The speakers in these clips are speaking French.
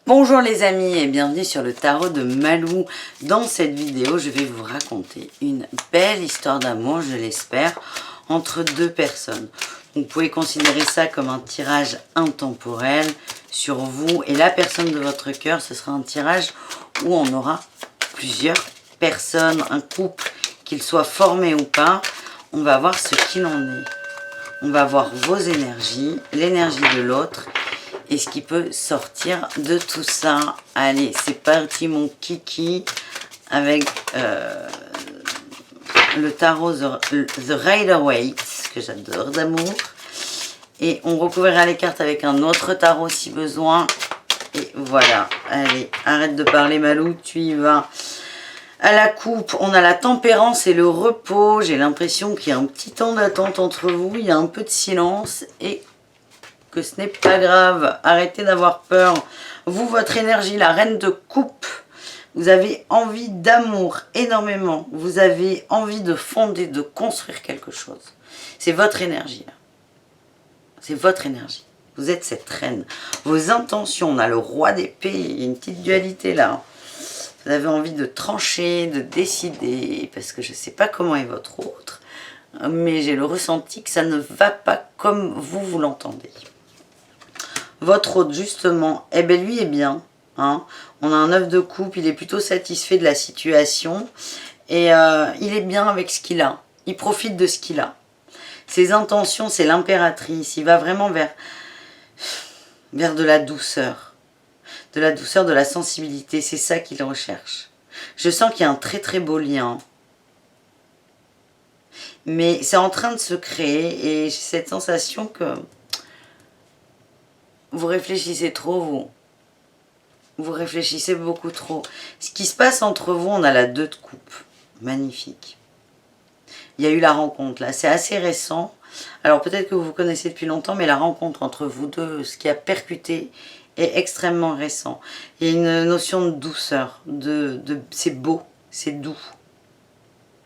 Bonjour les amis et bienvenue sur le tarot de Malou. Dans cette vidéo, je vais vous raconter une belle histoire d'amour, je l'espère, entre deux personnes. Vous pouvez considérer ça comme un tirage intemporel sur vous et la personne de votre cœur. Ce sera un tirage où on aura plusieurs personnes, un couple, qu'il soit formé ou pas. On va voir ce qu'il en est. On va voir vos énergies, l'énergie de l'autre et ce qui peut sortir de tout ça. Allez, c'est parti mon kiki avec le tarot The Rider-Waite, que j'adore d'amour. Et on recouvrira les cartes avec un autre tarot si besoin. Et voilà, allez, arrête de parler Malou, tu y vas. À la coupe, on a la tempérance et le repos. J'ai l'impression qu'il y a un petit temps d'attente entre vous, il y a un peu de silence et que ce n'est pas grave. Arrêtez d'avoir peur. Vous, votre énergie, la reine de coupe, vous avez envie d'amour énormément. Vous avez envie de fonder, de construire quelque chose. C'est votre énergie là. C'est votre énergie. Vous êtes cette reine. Vos intentions, on a le roi d'épée, il y a une petite dualité là. Vous avez envie de trancher, de décider, parce que je ne sais pas comment est votre autre, mais j'ai le ressenti que ça ne va pas comme vous l'entendez. Votre autre, justement, eh bien, lui est bien. Hein. On a un 9 de coupe, il est plutôt satisfait de la situation. Et il est bien avec ce qu'il a. Il profite de ce qu'il a. Ses intentions, c'est l'impératrice. Il va vraiment vers de la douceur. De la douceur, de la sensibilité. C'est ça qu'il recherche. Je sens qu'il y a un très très beau lien. Mais c'est en train de se créer. Et j'ai cette sensation que vous réfléchissez trop, vous. Vous réfléchissez beaucoup trop. Ce qui se passe entre vous, on a la 2 de coupe. Magnifique. Il y a eu la rencontre, là. C'est assez récent. Alors, peut-être que vous vous connaissez depuis longtemps, mais la rencontre entre vous deux, ce qui a percuté, est extrêmement récent. Il y a une notion de douceur. C'est beau, c'est doux.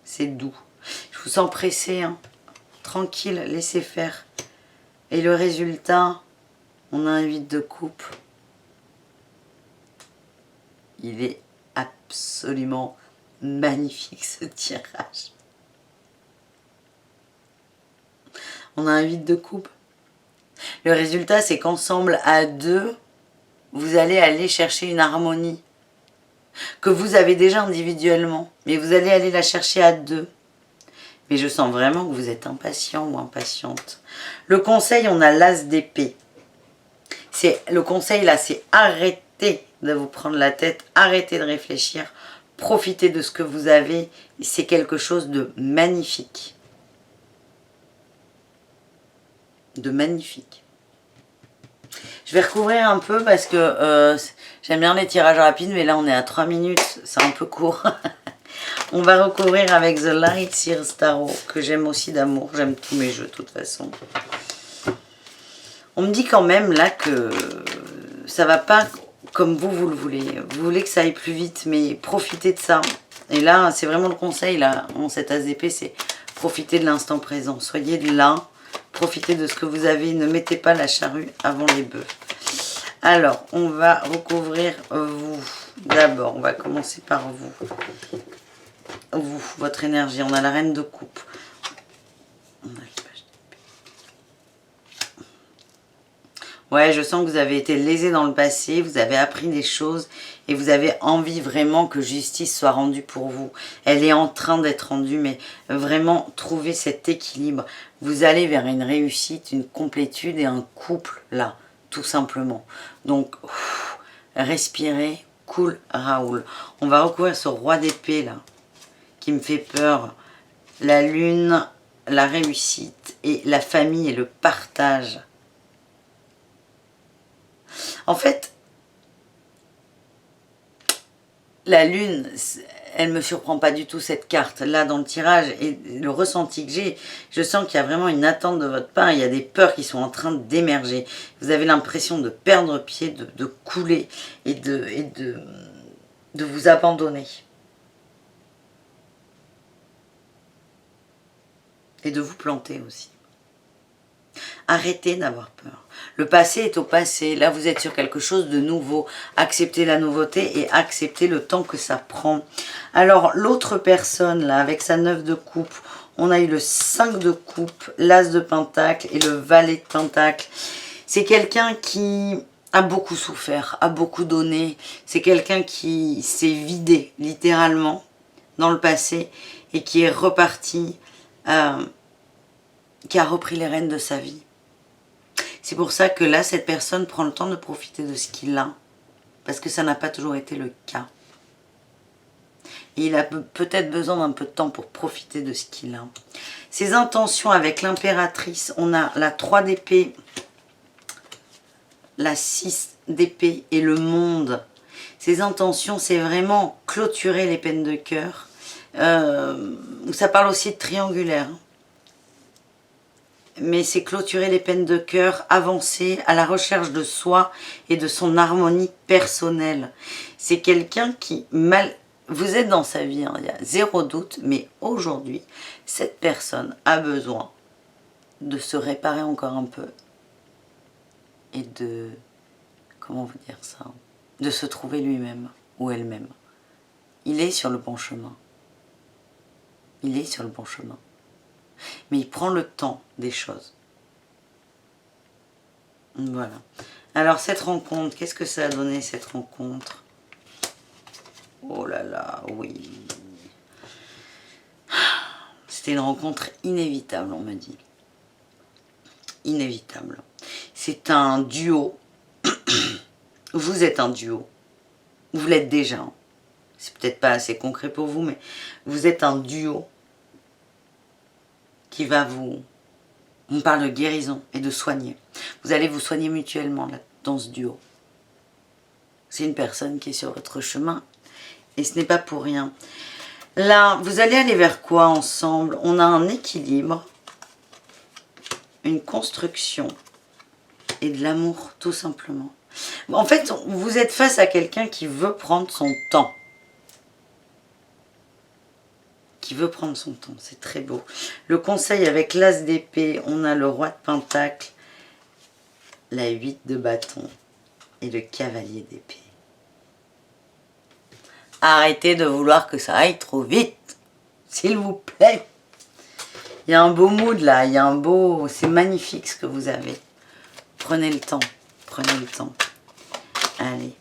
C'est doux. Je vous sens pressé, hein. Tranquille, laissez faire. Et le résultat, on a un 8 de coupe. Il est absolument magnifique ce tirage. On a un 8 de coupe. Le résultat, c'est qu'ensemble, à deux, vous allez aller chercher une harmonie que vous avez déjà individuellement. Mais vous allez aller la chercher à deux. Mais je sens vraiment que vous êtes impatient ou impatiente. Le conseil, on a l'as d'épée. Le conseil, là, c'est arrêter de vous prendre la tête, arrêtez de réfléchir, profitez de ce que vous avez, c'est quelque chose de magnifique. De magnifique. Je vais recouvrir un peu parce que j'aime bien les tirages rapides, mais là on est à 3 minutes, c'est un peu court. On va recouvrir avec The Light Sears Tarot, que j'aime aussi d'amour, j'aime tous mes jeux de toute façon. On me dit quand même là que ça va pas comme vous le voulez. Vous voulez que ça aille plus vite, mais profitez de ça. Et là, c'est vraiment le conseil, là, en cet as d'épée, c'est profiter de l'instant présent. Soyez là, profitez de ce que vous avez, ne mettez pas la charrue avant les bœufs. Alors, on va recouvrir vous. D'abord, on va commencer par vous. Vous, votre énergie. On a la reine de coupe. On a ouais, je sens que vous avez été lésé dans le passé, vous avez appris des choses et vous avez envie vraiment que justice soit rendue pour vous. Elle est en train d'être rendue, mais vraiment trouver cet équilibre. Vous allez vers une réussite, une complétude et un couple là, tout simplement. Donc, respirez, cool Raoul. On va recouvrir ce roi d'épée là, qui me fait peur. La lune, la réussite et la famille et le partage. En fait, la lune, elle ne me surprend pas du tout cette carte. Là, dans le tirage et le ressenti que j'ai, je sens qu'il y a vraiment une attente de votre part. Il y a des peurs qui sont en train d'émerger. Vous avez l'impression de perdre pied, de couler et de vous abandonner. Et de vous planter aussi. Arrêtez d'avoir peur. Le passé est au passé. Là, vous êtes sur quelque chose de nouveau. Acceptez la nouveauté et acceptez le temps que ça prend. Alors, l'autre personne, là, avec sa 9 de coupe, on a eu le 5 de coupe, l'As de Pentacle et le Valet de Pentacle. C'est quelqu'un qui a beaucoup souffert, a beaucoup donné. C'est quelqu'un qui s'est vidé, littéralement, dans le passé et qui est reparti, qui a repris les rênes de sa vie. C'est pour ça que là, cette personne prend le temps de profiter de ce qu'il a, parce que ça n'a pas toujours été le cas. Et il a peut-être besoin d'un peu de temps pour profiter de ce qu'il a. Ses intentions avec l'impératrice, on a la 3 d'épée, la 6 d'épée et le monde. Ses intentions, c'est vraiment clôturer les peines de cœur. Ça parle aussi de triangulaire. Mais c'est clôturer les peines de cœur, avancer à la recherche de soi et de son harmonie personnelle. C'est quelqu'un qui, vous êtes dans sa vie, hein, il y a zéro doute, mais aujourd'hui, cette personne a besoin de se réparer encore un peu et de, comment vous dire ça, de se trouver lui-même ou elle-même. Il est sur le bon chemin. Il est sur le bon chemin. Mais il prend le temps des choses. Voilà. Alors cette rencontre, qu'est-ce que ça a donné cette rencontre? Oh là là, oui. C'était une rencontre inévitable, on me dit. Inévitable. C'est un duo. Vous êtes un duo. Vous l'êtes déjà. C'est peut-être pas assez concret pour vous, mais vous êtes un duo qui va vous... On parle de guérison et de soigner. Vous allez vous soigner mutuellement là, dans ce duo. C'est une personne qui est sur votre chemin et ce n'est pas pour rien. Là, vous allez aller vers quoi ensemble? On a un équilibre, une construction et de l'amour tout simplement. En fait, vous êtes face à quelqu'un qui veut prendre son temps. Qui veut prendre son temps, c'est très beau. Le conseil avec l'As d'épée, on a le Roi de Pentacle, la 8 de bâton et le Cavalier d'épée. Arrêtez de vouloir que ça aille trop vite, s'il vous plaît. Il y a un beau mood là, il y a un beau... C'est magnifique ce que vous avez. Prenez le temps, prenez le temps. Allez.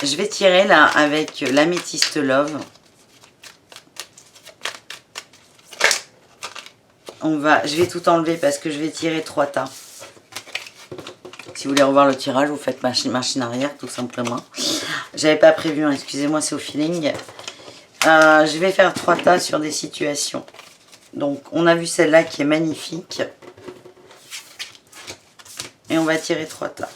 Je vais tirer là avec l'améthyste Love. Je vais tout enlever parce que je vais tirer 3 tas. Si vous voulez revoir le tirage, vous faites machine arrière tout simplement. J'avais pas prévu, hein, excusez-moi, c'est au feeling. Je vais faire 3 tas sur des situations. Donc on a vu celle-là qui est magnifique. Et on va tirer 3 tas.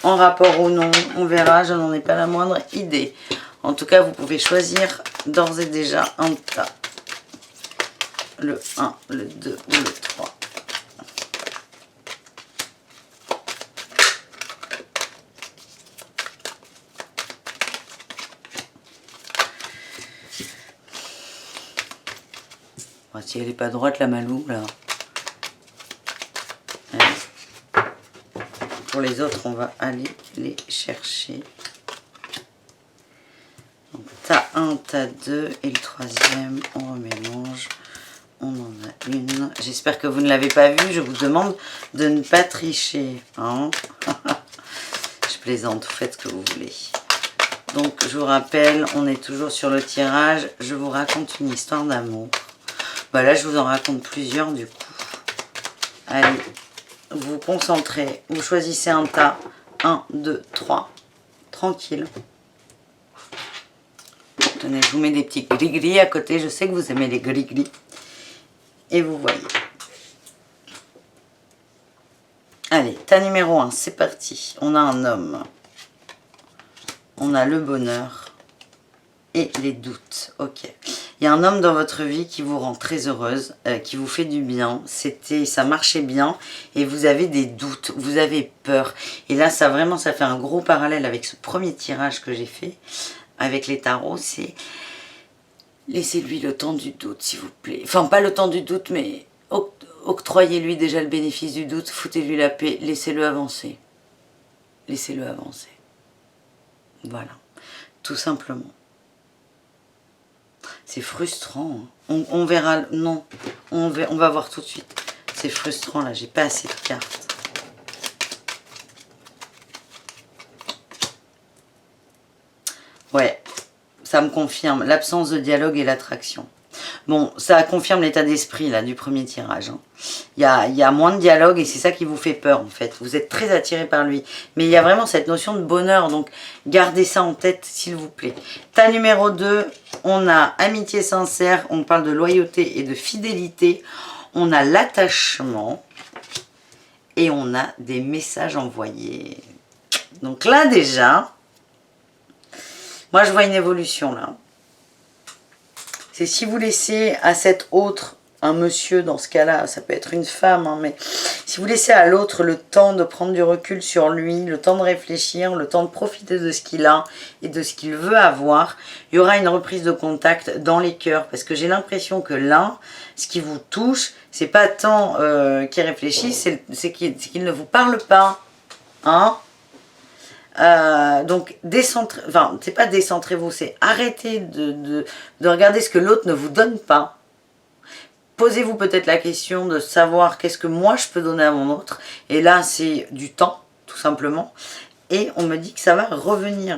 En rapport ou non, on verra, je n'en ai pas la moindre idée. En tout cas, vous pouvez choisir d'ores et déjà un tas. Le 1, le 2 ou le 3. Bon, si elle n'est pas droite, la Malou, là. Allez. Pour les autres, on va aller les chercher. Donc, tas 1, tas 2 et le troisième, on remélange. On en a une. J'espère que vous ne l'avez pas vue. Je vous demande de ne pas tricher. Hein. Je plaisante, vous faites ce que vous voulez. Donc, je vous rappelle, on est toujours sur le tirage. Je vous raconte une histoire d'amour. Bah là, je vous en raconte plusieurs du coup. Allez, vous vous concentrez. Vous choisissez un tas. 1, 2, 3. Tranquille. Tenez, je vous mets des petits gris-gris à côté. Je sais que vous aimez les gris-gris. Et vous voyez. Allez, tas numéro 1, c'est parti. On a un homme. On a le bonheur. Et les doutes. Ok. Il y a un homme dans votre vie qui vous rend très heureuse, qui vous fait du bien. Ça marchait bien. Et vous avez des doutes. Vous avez peur. Et là, ça fait un gros parallèle avec ce premier tirage que j'ai fait. Avec les tarots, c'est... Laissez-lui le temps du doute, s'il vous plaît. Enfin, pas le temps du doute, mais octroyez-lui déjà le bénéfice du doute, foutez-lui la paix, laissez-le avancer. Laissez-le avancer. Voilà, tout simplement. C'est frustrant. Hein. On verra, non, on va voir tout de suite. C'est frustrant là, j'ai pas assez de cartes. Ouais, ça me confirme l'absence de dialogue et l'attraction. Bon, ça confirme l'état d'esprit là du premier tirage. Hein. Il y a moins de dialogue et c'est ça qui vous fait peur en fait. Vous êtes très attiré par lui. Mais il y a vraiment cette notion de bonheur. Donc gardez ça en tête s'il vous plaît. Tas numéro 2, on a amitié sincère. On parle de loyauté et de fidélité. On a l'attachement. Et on a des messages envoyés. Donc là déjà, moi je vois une évolution là. C'est si vous laissez à cet autre, un monsieur dans ce cas-là, ça peut être une femme, hein, mais si vous laissez à l'autre le temps de prendre du recul sur lui, le temps de réfléchir, le temps de profiter de ce qu'il a et de ce qu'il veut avoir, il y aura une reprise de contact dans les cœurs. Parce que j'ai l'impression que là, ce qui vous touche, c'est pas tant qu'il réfléchit, c'est qu'il ne vous parle pas. Hein? Donc, enfin, c'est pas décentrez-vous, c'est arrêtez de regarder ce que l'autre ne vous donne pas. Posez-vous peut-être la question de savoir qu'est-ce que moi je peux donner à mon autre. Et là, c'est du temps, tout simplement. Et on me dit que ça va revenir.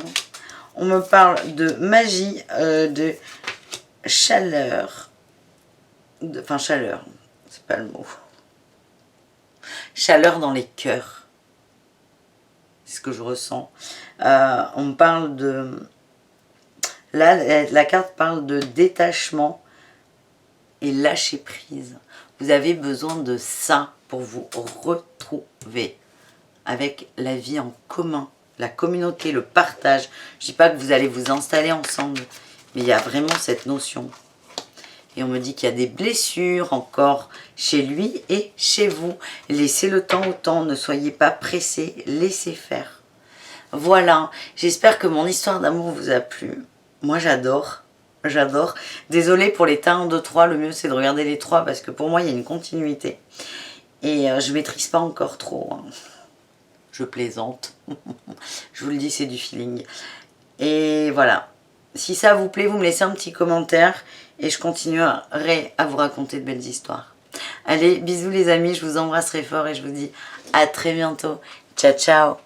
On me parle de magie, de chaleur. Enfin, chaleur, c'est pas le mot. Chaleur dans les cœurs. C'est ce que je ressens. On me parle de... Là, la carte parle de détachement et lâcher prise. Vous avez besoin de ça pour vous retrouver avec la vie en commun, la communauté, le partage. Je ne dis pas que vous allez vous installer ensemble, mais il y a vraiment cette notion. Et on me dit qu'il y a des blessures encore chez lui et chez vous. Laissez le temps au temps, ne soyez pas pressés, laissez faire. Voilà, j'espère que mon histoire d'amour vous a plu. Moi j'adore, j'adore. Désolée pour les tas 1, 2, 3, le mieux c'est de regarder les 3 parce que pour moi il y a une continuité. Et je ne maîtrise pas encore trop. Hein. Je plaisante. Je vous le dis, c'est du feeling. Et voilà. Si ça vous plaît, vous me laissez un petit commentaire et je continuerai à vous raconter de belles histoires. Allez, bisous les amis, je vous embrasserai fort et je vous dis à très bientôt. Ciao, ciao.